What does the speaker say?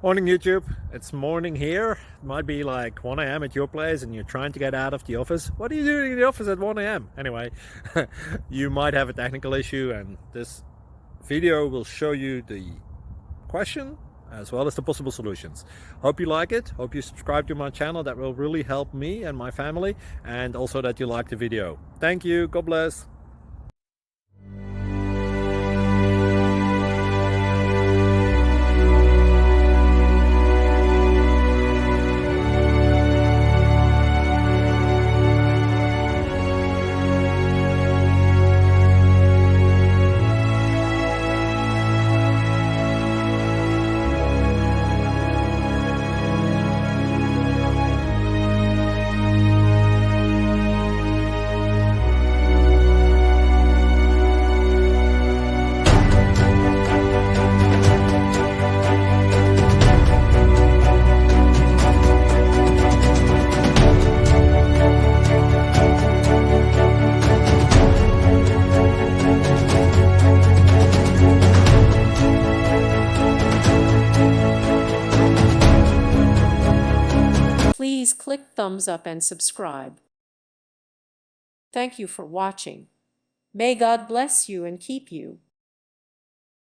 Morning YouTube, it's morning here. It might be like 1 a.m. at your place and you're trying to get out of the office. What are you doing in the office at 1 a.m.? Anyway, you might have a technical issue and this video will show you the question as well as the possible solutions. Hope you like it, hope you subscribe to my channel. That will really help me and my family, and also that you like the video. Thank you, God bless. Please click thumbs up and subscribe. Thank you for watching. May God bless you and keep you.